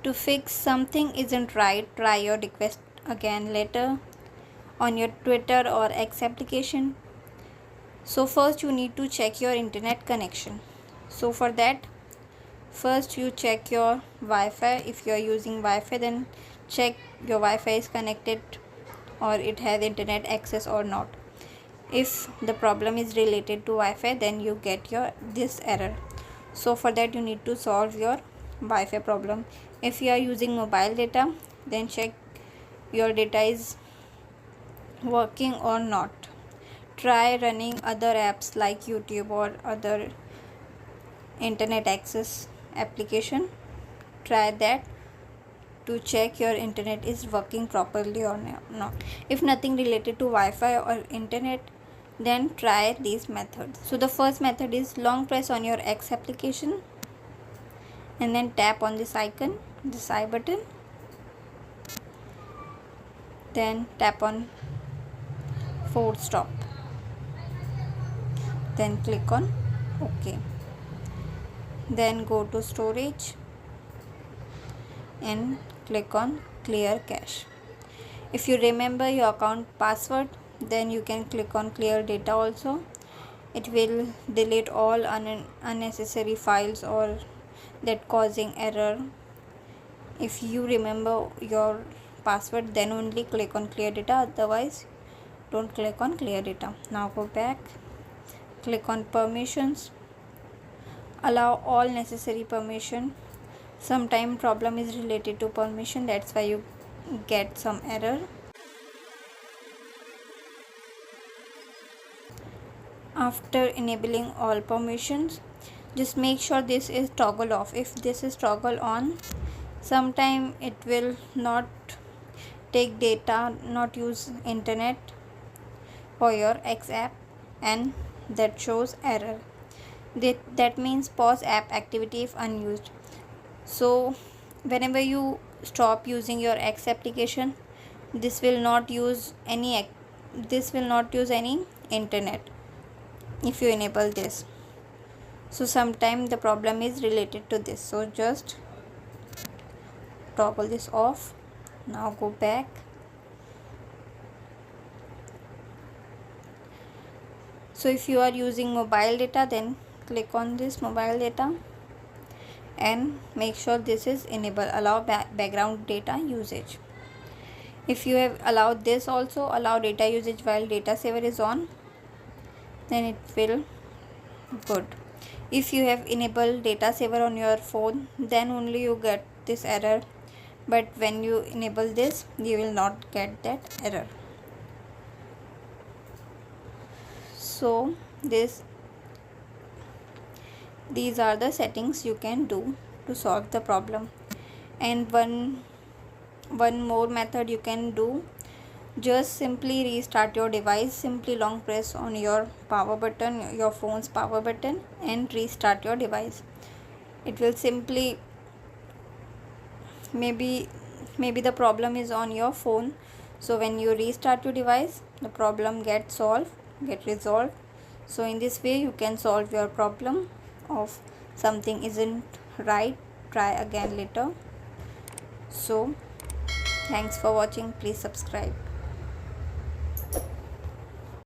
To fix something isn't right, try your request again later on your Twitter or X application. So first you need to check your internet connection. So for that, first you check your Wi-Fi. If you are using Wi-Fi, then check your Wi-Fi is connected or it has internet access or not. If the problem is related to Wi-Fi, then you get this error. So for that you need to solve your Wi-Fi problem. If you are using mobile data, then check your data is working or not. Try running other apps like YouTube or other internet access application. Try that to check your internet is working properly or not. If nothing related to Wi-Fi or internet, then try these methods. So the first method is long press on your X application and then tap on this icon, this I button, then tap on force stop, then click on OK, then go to storage and click on clear cache. If you remember your account password, then you can click on clear data also. It will delete all unnecessary files or that causing error. If you remember your password, then only click on clear data, otherwise don't click on clear data. Now go back, click on permissions, allow all necessary permission. Sometime problem is related to permission, that's why you get some error. After enabling all permissions, just make sure this is toggle off. If this is toggle on, sometime it will not take data, not use internet for your X app, and that shows error. That means pause app activity if unused. So whenever you stop using your X application, this will not use any internet if you enable this. So sometime the problem is related to this, so just toggle this off. Now go back, so if you are using mobile data, then click on this mobile data and make sure this is enable, allow background data usage. If you have allowed this also, allow data usage while data saver is on, then it will good. If you have enabled data saver on your phone, then only you get this error, but when you enable this, you will not get that error. So these are the settings you can do to solve the problem. And one more method you can do, just simply restart your device. Simply long press on your power button, your phone's power button, and restart your device. It will simply, maybe the problem is on your phone, so when you restart your device, the problem get resolved. So in this way you can solve your problem of something isn't right. Try again later. So thanks for watching. Please subscribe.